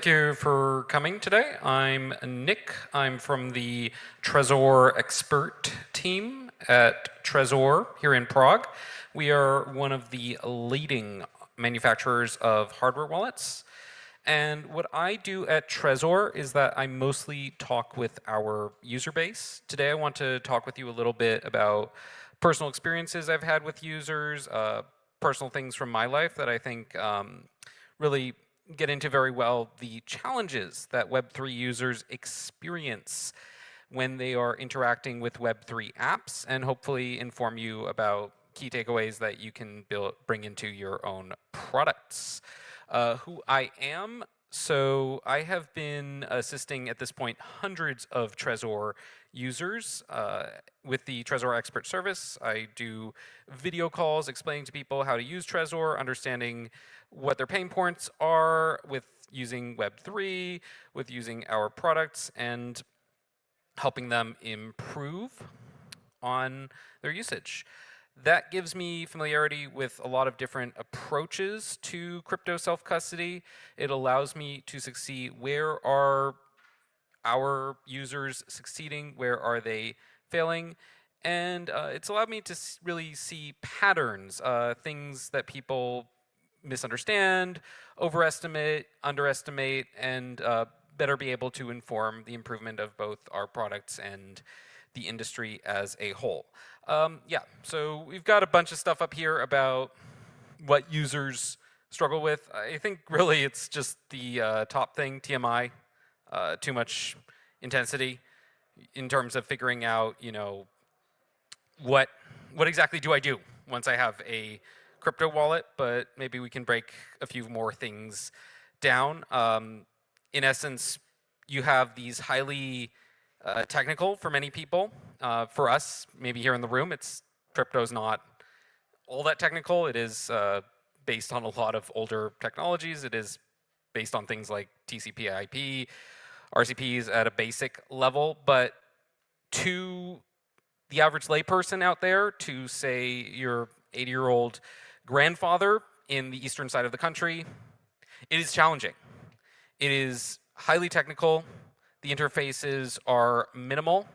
thank you for coming today. I'm Nick. I'm from the Trezor expert team at Trezor here in Prague. We are one of the leading manufacturers of hardware wallets. And what I do at Trezor is that I mostly talk with our user base. Today I want to talk with you a little bit about personal experiences I've had with users, personal things from my life that I think really get into very well the challenges that Web3 users experience when they are interacting with Web3 apps, and hopefully inform you about key takeaways that you can bring into your own products. Who I am. So I have been assisting at this point hundreds of Trezor users with the Trezor Expert Service. I do video calls explaining to people how to use Trezor, understanding what their pain points are with using Web3, with using our products, and helping them improve on their usage. That gives me familiarity with a lot of different approaches to crypto self-custody. It allows me to see where are our users succeeding, where are they failing, and it's allowed me to really see patterns, things that people misunderstand, overestimate, underestimate, and better be able to inform the improvement of both our products and the industry as a whole. Yeah, so we've got a bunch of stuff up here about what users struggle with. I think really it's just the top thing, TMI, too much intensity in terms of figuring out, you know, what exactly do I do once I have a crypto wallet, but maybe we can break a few more things down. In essence, you have these highly technical for many people. For us, maybe here in the room, crypto's not all that technical. It is based on a lot of older technologies. It is based on things like TCP/IP, RCPs at a basic level. But to the average layperson out there, to say your 80-year-old grandfather in the eastern side of the country, it is challenging. It is highly technical. The interfaces are minimal,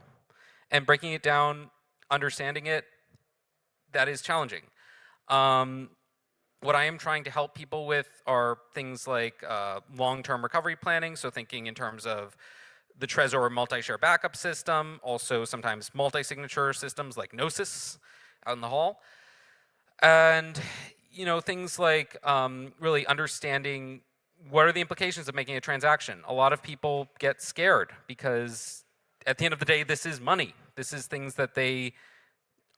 and breaking it down, understanding it, that is challenging. What I am trying to help people with are things like long-term recovery planning, so thinking in terms of the Trezor multi-share backup system, also sometimes multi-signature systems like Gnosis out in the hall. And you know, things like really understanding what are the implications of making a transaction. A lot of people get scared because at the end of the day, this is money. This is things that they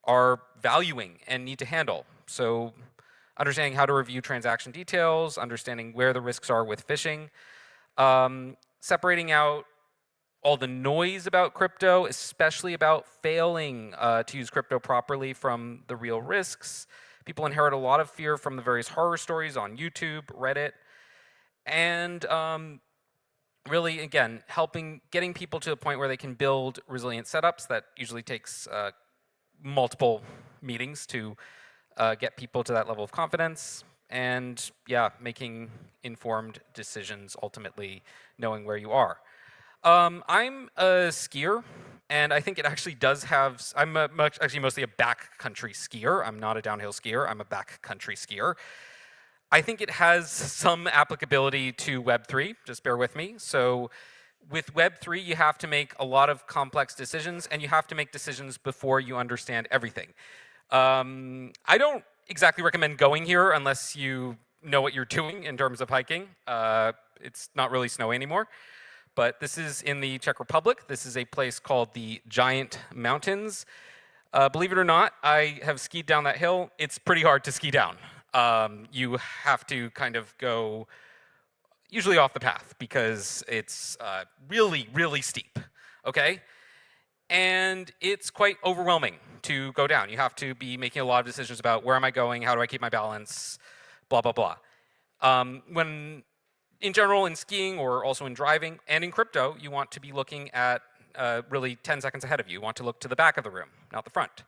are valuing and need to handle. So understanding how to review transaction details, understanding where the risks are with phishing, separating out all the noise about crypto, especially about failing to use crypto properly, from the real risks. People inherit a lot of fear from the various horror stories on YouTube, Reddit, and really, again, getting people to the point where they can build resilient setups. That usually takes multiple meetings to get people to that level of confidence. And yeah, making informed decisions, ultimately knowing where you are. I'm a skier, and I think it actually does have, I'm actually mostly a backcountry skier. I'm not a downhill skier, I'm a backcountry skier. I think it has some applicability to Web3, just bear with me. So with Web3, you have to make a lot of complex decisions, and you have to make decisions before you understand everything. I don't exactly recommend going here unless you know what you're doing in terms of hiking. It's not really snowy anymore. But this is in the Czech Republic. This is a place called the Giant Mountains. Believe it or not, I have skied down that hill. It's pretty hard to ski down. You have to kind of go usually off the path because it's really, really steep, okay? And it's quite overwhelming to go down. You have to be making a lot of decisions about where am I going, how do I keep my balance, blah, blah, blah. In general, in skiing or also in driving and in crypto, you want to be looking at really 10 seconds ahead of you. You want to look to the back of the room, not the front.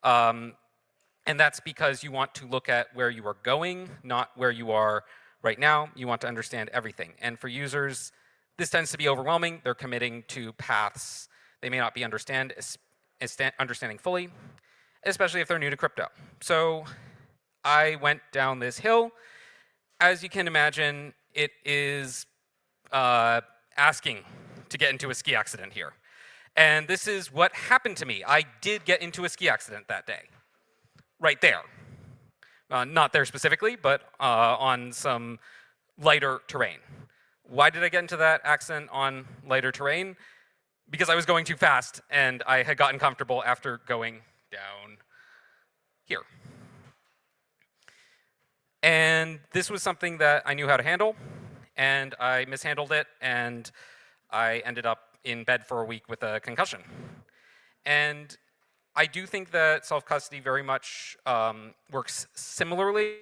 And that's because you want to look at where you are going, not where you are Right now, you want to understand everything. And for users, this tends to be overwhelming. They're committing to paths they may not be understanding fully, especially if they're new to crypto. So I went down this hill. As you can imagine, it is asking to get into a ski accident here. And this is what happened to me. I did get into a ski accident that day, right there. Not there specifically, but on some lighter terrain. Why did I get into that accident on lighter terrain? Because I was going too fast, and I had gotten comfortable after going down here. And this was something that I knew how to handle, and I mishandled it, and I ended up in bed for a week with a concussion. And I do think that self-custody very much works similarly.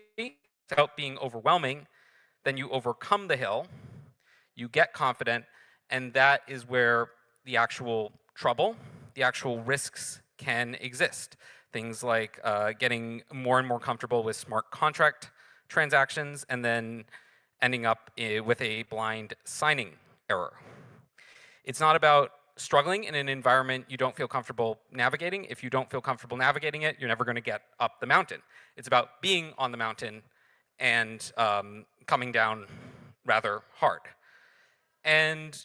Without being overwhelming, then you overcome the hill, you get confident, and that is where the actual trouble, the actual risks can exist. Things like getting more and more comfortable with smart contract transactions and then ending up with a blind signing error. It's not about struggling in an environment you don't feel comfortable navigating. If you don't feel comfortable navigating it, you're never going to get up the mountain. It's about being on the mountain and coming down rather hard. And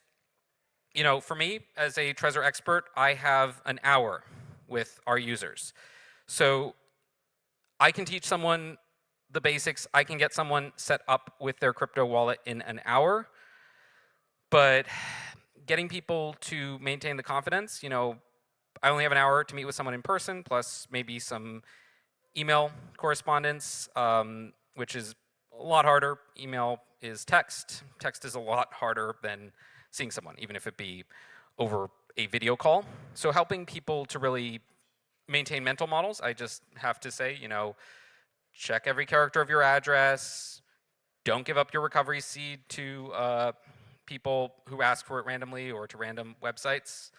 you know, for me, as a Trezor expert, I have an hour with our users. So I can teach someone the basics. I can get someone set up with their crypto wallet in an hour. But getting people to maintain the confidence, you know, I only have an hour to meet with someone in person, plus maybe some email correspondence, which is a lot harder. Email is text. Text is a lot harder than seeing someone, even if it be over a video call. So helping people to really maintain mental models, I just have to say, you know, check every character of your address. Don't give up your recovery seed to people who ask for it randomly or to random websites.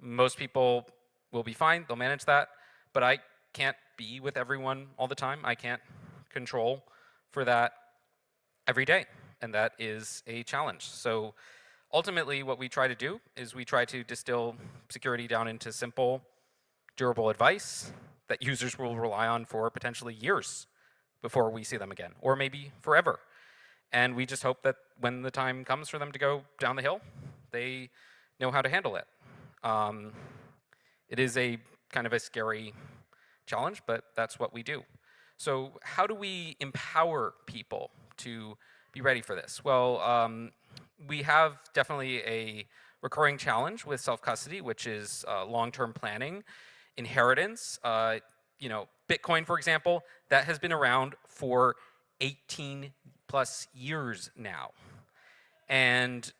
Most people will be fine, they'll manage that, but I can't be with everyone all the time. I can't control for that every day, and that is a challenge. So ultimately, what we try to do is we try to distill security down into simple, durable advice that users will rely on for potentially years before we see them again, or maybe forever. And we just hope that when the time comes for them to go down the hill, they know how to handle it. It is a kind of a scary challenge, but that's what we do. So how do we empower people to be ready for this? Well, we have definitely a recurring challenge with self-custody, which is long-term planning, inheritance. You know, Bitcoin, for example, that has been around for 18 plus years now. And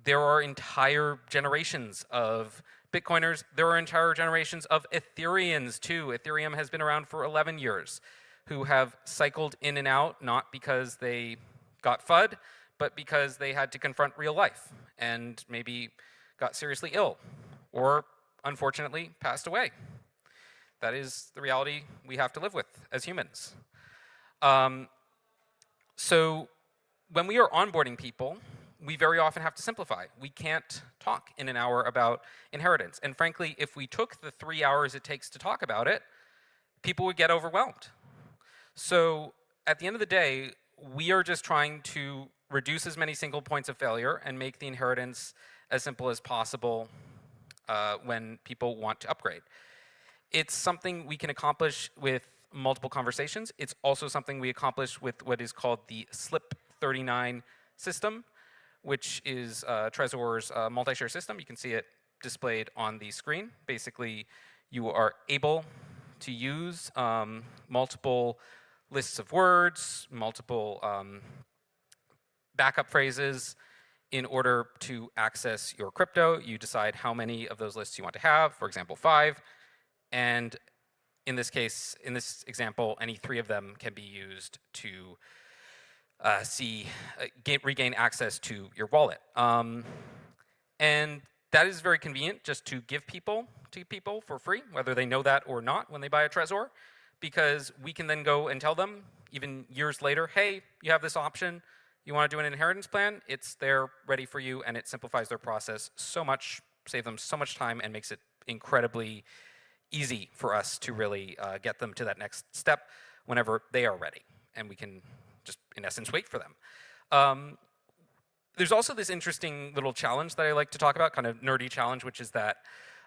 there are entire generations of Bitcoiners. There are entire generations of Ethereans too. Ethereum has been around for 11 years, who have cycled in and out, not because they got FUD, but because they had to confront real life and maybe got seriously ill or unfortunately passed away. That is the reality we have to live with as humans. So when we are onboarding people, we very often have to simplify. We can't talk in an hour about inheritance. And frankly, if we took the 3 hours it takes to talk about it, people would get overwhelmed. So at the end of the day, we are just trying to reduce as many single points of failure and make the inheritance as simple as possible when people want to upgrade. It's something we can accomplish with multiple conversations. It's also something we accomplish with what is called the SLIP 39 system, which is Trezor's multi-share system. You can see it displayed on the screen. Basically, you are able to use multiple lists of words, multiple backup phrases in order to access your crypto. You decide how many of those lists you want to have, for example, 5. And in this case, in this example, any 3 of them can be used to regain access to your wallet. And that is very convenient just to give to people for free, whether they know that or not when they buy a Trezor, because we can then go and tell them, even years later, hey, you have this option. You want to do an inheritance plan? It's there ready for you, and it simplifies their process so much, saves them so much time, and makes it incredibly easy for us to really get them to that next step whenever they are ready. And we can just, in essence, wait for them. There's also this interesting little challenge that I like to talk about, kind of nerdy challenge, which is that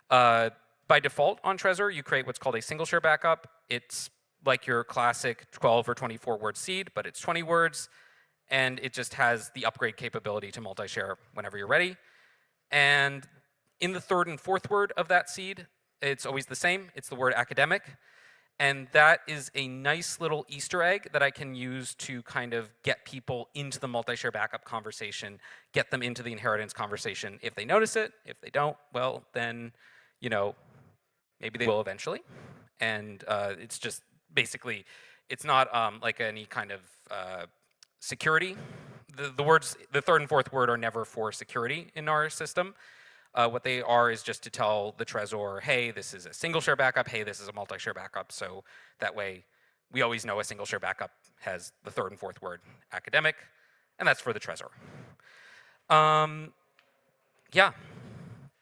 by default on Trezor, you create what's called a single share backup. It's like your classic 12 or 24 word seed, but it's 20 words, and it just has the upgrade capability to multi-share whenever you're ready. And in the third and fourth word of that seed, it's always the same. It's the word academic. And that is a nice little Easter egg that I can use to kind of get people into the multi-share backup conversation, get them into the inheritance conversation if they notice it. If they don't, well, then, you know, maybe they will eventually. And it's just basically, it's not like any kind of security. The words, the third and fourth word are never for security in our system. What they are is just to tell the Trezor, hey, this is a single share backup, hey, this is a multi-share backup, so that way we always know a single share backup has the third and fourth word academic, and that's for the Trezor. Yeah.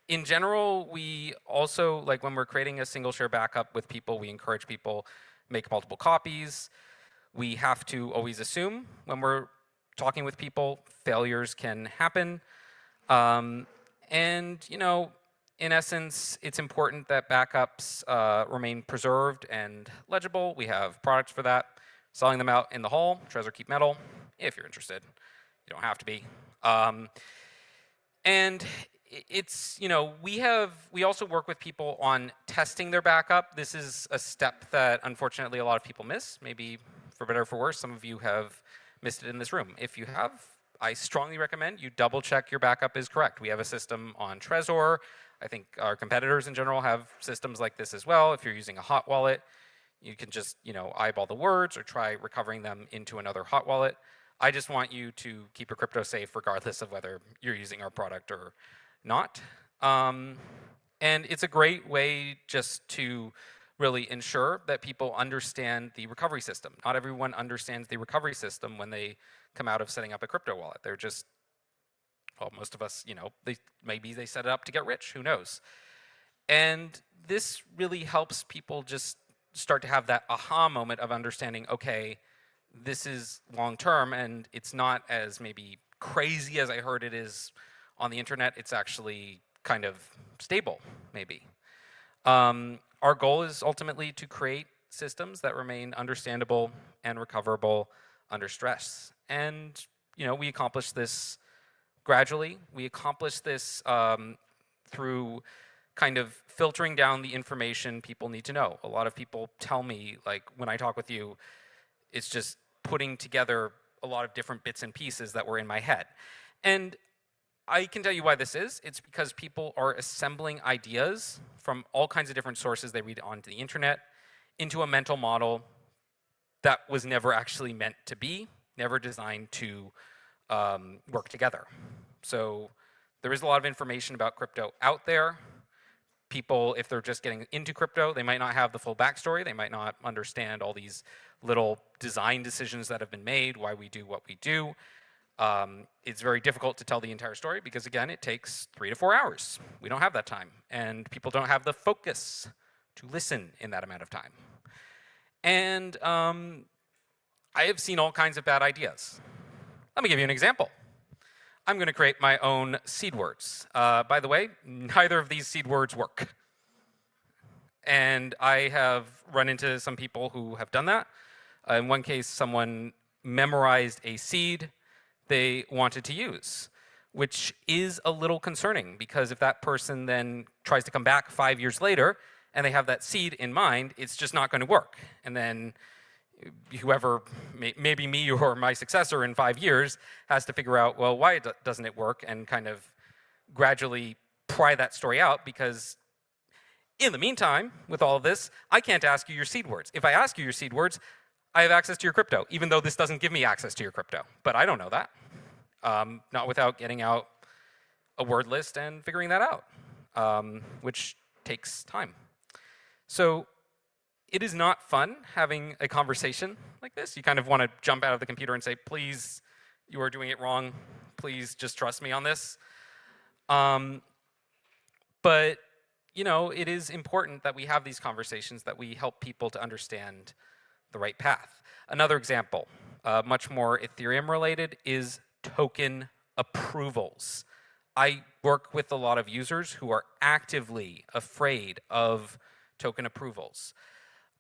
In general, we also, like when we're creating a single share backup with people, we encourage people make multiple copies. We have to always assume when we're talking with people, failures can happen. And, you know, in essence, it's important that backups remain preserved and legible. We have products for that. Selling them out in the hall, Trezor Keep Metal, if you're interested. You don't have to be. And it's, you know, we also work with people on testing their backup. This is a step that unfortunately a lot of people miss. Maybe for better or for worse, some of you have missed it in this room. If you have, I strongly recommend you double check your backup is correct. We have a system on Trezor. I think our competitors in general have systems like this as well. If you're using a hot wallet, you can just, you know, eyeball the words or try recovering them into another hot wallet. I just want you to keep your crypto safe regardless of whether you're using our product or not. And it's a great way just to really ensure that people understand the recovery system. Not everyone understands the recovery system when they come out of setting up a crypto wallet. They're just, well, most of us, you know, maybe they set it up to get rich, who knows? And this really helps people just start to have that aha moment of understanding, okay, this is long term and it's not as maybe crazy as I heard it is on the internet. It's actually kind of stable, maybe. Our goal is ultimately to create systems that remain understandable and recoverable under stress. And, you know, we accomplish this gradually. We accomplish this through kind of filtering down the information people need to know. A lot of people tell me, like, when I talk with you, it's just putting together a lot of different bits and pieces that were in my head. And I can tell you why this is. It's because people are assembling ideas from all kinds of different sources they read onto the internet into a mental model that was never actually meant to be, never designed to work together. So there is a lot of information about crypto out there. People, if they're just getting into crypto, they might not have the full backstory. They might not understand all these little design decisions that have been made, why we do what we do. It's very difficult to tell the entire story because, again, it takes 3 to 4 hours. We don't have that time, and people don't have the focus to listen in that amount of time. And I have seen all kinds of bad ideas. Let me give you an example. I'm going to create my own seed words. By the way, neither of these seed words work. And I have run into some people who have done that. In one case, someone memorized a seed they wanted to use, which is a little concerning because if that person then tries to come back 5 years later and they have that seed in mind, it's just not going to work. And then whoever, maybe me or my successor in 5 years, has to figure out, well, why doesn't it work, and kind of gradually pry that story out, because in the meantime, with all of this, I can't ask you your seed words. If I ask you your seed words, I have access to your crypto, even though this doesn't give me access to your crypto. But I don't know that, not without getting out a word list and figuring that out, which takes time. So it is not fun having a conversation like this. You kind of want to jump out of the computer and say, please, you are doing it wrong. Please just trust me on this. But you know, it is important that we have these conversations, that we help people to understand the right path. Another example, much more Ethereum related, is token approvals. I work with a lot of users who are actively afraid of token approvals.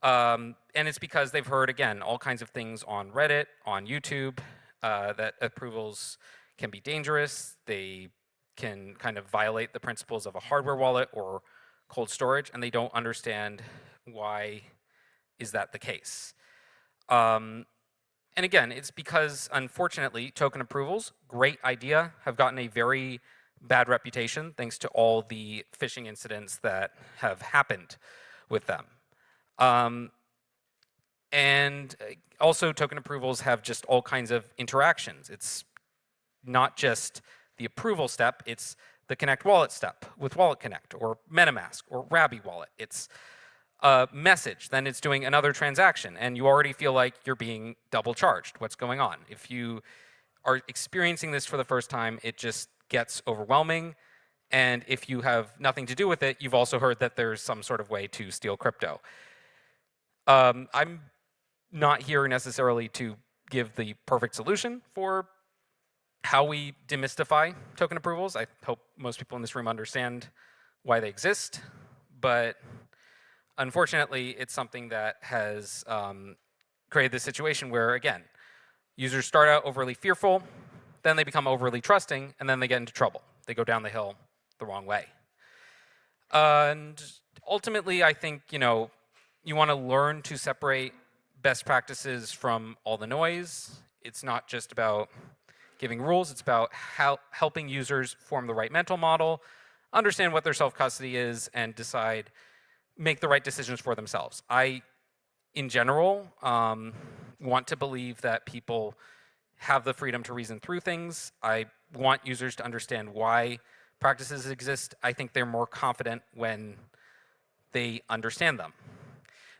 And it's because they've heard, again, all kinds of things on Reddit, on YouTube, that approvals can be dangerous. They can kind of violate the principles of a hardware wallet or cold storage, and they don't understand why is that the case. And again, it's because, unfortunately, token approvals, great idea, have gotten a very bad reputation thanks to all the phishing incidents that have happened with them. And also, token approvals have just all kinds of interactions. It's not just the approval step, it's the Connect Wallet step with Wallet Connect or MetaMask or Rabby Wallet. It's a message, then it's doing another transaction, and you already feel like you're being double charged. What's going on? If you are experiencing this for the first time, it just gets overwhelming. And if you have nothing to do with it, you've also heard that there's some sort of way to steal crypto. I'm not here necessarily to give the perfect solution for how we demystify token approvals. I hope most people in this room understand why they exist, but unfortunately, it's something that has created this situation where, again, users start out overly fearful, then they become overly trusting, and then they get into trouble. They go down the hill the wrong way. And ultimately, I think, you know, you want to learn to separate best practices from all the noise. It's not just about giving rules, it's about helping users form the right mental model, understand what their self-custody is, and decide, make the right decisions for themselves. I, in general, want to believe that people have the freedom to reason through things. I want users to understand why practices exist. I think they're more confident when they understand them.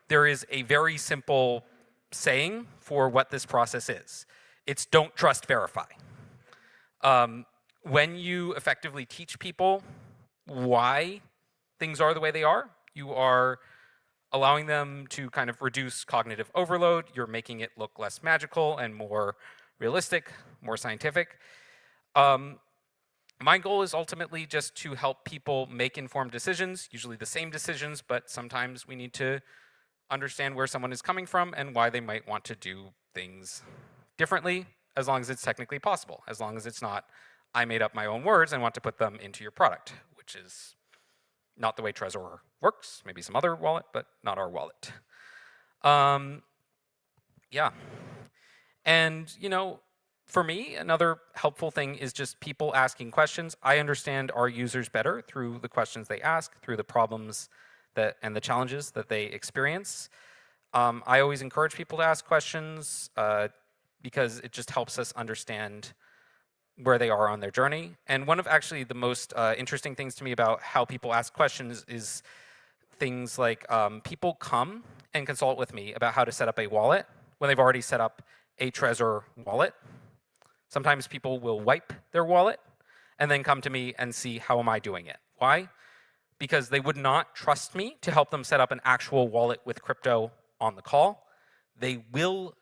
There is a very simple saying for what this process is. It's don't trust, verify. When you effectively teach people why things are the way they are, you are allowing them to kind of reduce cognitive overload. You're making it look less magical and more realistic, more scientific. My goal is ultimately just to help people make informed decisions, usually the same decisions, but sometimes we need to understand where someone is coming from and why they might want to do things differently, as long as it's technically possible, as long as it's not, I made up my own words and want to put them into your product, which is not the way Trezor works, maybe some other wallet, but not our wallet. Yeah. And, you know, for me, another helpful thing is just people asking questions. I understand our users better through the questions they ask, through the problems that and the challenges that they experience. I always encourage people to ask questions because it just helps us understand where they are on their journey. And one of actually the most interesting things to me about how people ask questions is things like people come and consult with me about how to set up a wallet when they've already set up a Trezor wallet. Sometimes people will wipe their wallet and then come to me and see how am I doing it. Why? Because they would not trust me to help them set up an actual wallet with crypto on the call. They will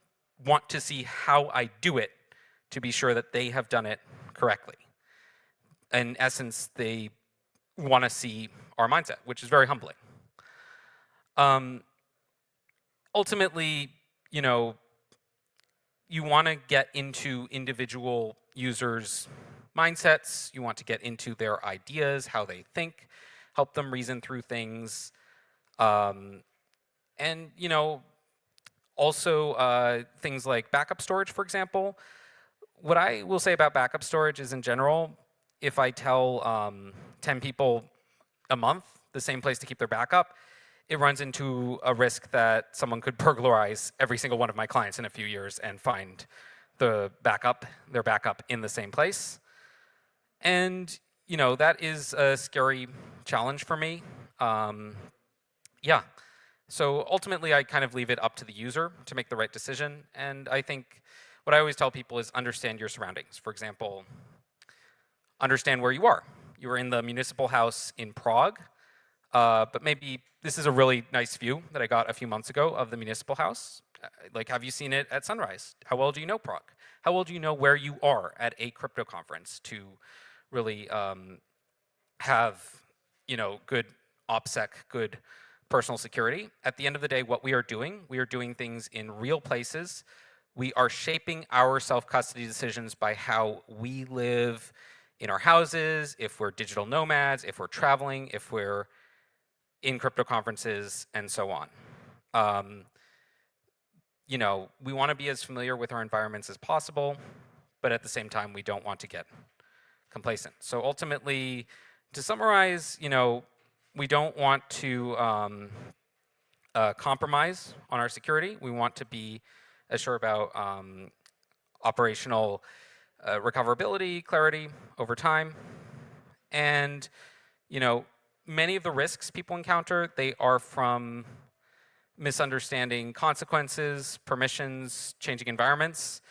want to see how I do it to be sure that they have done it correctly. In essence, they want to see our mindset, which is very humbling. Ultimately, you know, you want to get into individual users' mindsets. You want to get into their ideas, how they think, help them reason through things. And, you know, also things like backup storage, for example. What I will say about backup storage is, in general, if I tell 10 people a month the same place to keep their backup, it runs into a risk that someone could burglarize every single one of my clients in a few years and find their backup in the same place. And, you know, that is a scary challenge for me. Yeah, So ultimately, I kind of leave it up to the user to make the right decision. And I think what I always tell people is understand your surroundings. For example, understand where you are. You are in the municipal house in Prague, but maybe this is a really nice view that I got a few months ago of the municipal house. Like, have you seen it at sunrise? How well do you know Prague? How well do you know where you are at a crypto conference to really have, good OPSEC, good personal security? At the end of the day, what we are doing things in real places. We are shaping our self-custody decisions by how we live in our houses, if we're digital nomads, if we're traveling, if we're in crypto conferences, and so on. We want to be as familiar with our environments as possible, but at the same time, we don't want to get complacent. So ultimately, to summarize, we don't want to compromise on our security. We want to be as sure about operational recoverability, clarity over time. And, many of the risks people encounter, they are from misunderstanding consequences, permissions, changing environments.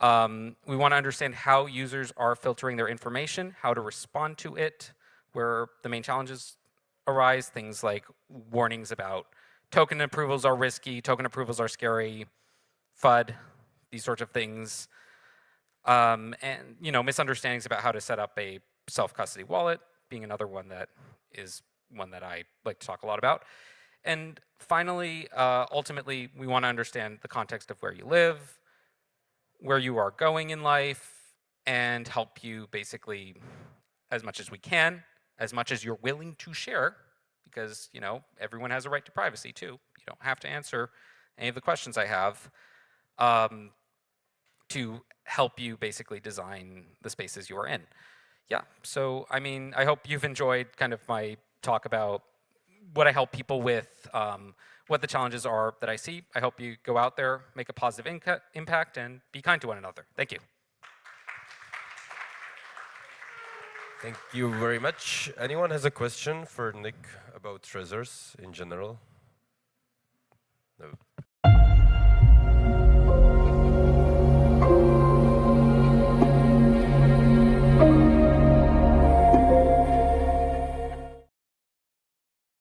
We want to understand how users are filtering their information, how to respond to it, where the main challenges arise, things like warnings about token approvals are risky, token approvals are scary, FUD, these sorts of things. And misunderstandings about how to set up a self-custody wallet being another one that is one that I like to talk a lot about. And finally, ultimately, we want to understand the context of where you live, where you are going in life, and help you basically as much as we can, as much as you're willing to share, because everyone has a right to privacy too. You don't have to answer any of the questions I have, to help you basically design the spaces you are in. Yeah, so I hope you've enjoyed kind of my talk about what I help people with, what the challenges are that I see. I hope you go out there, make a positive impact, and be kind to one another. Thank you. Thank you very much. Anyone has a question for Nick about Trezors in general? No.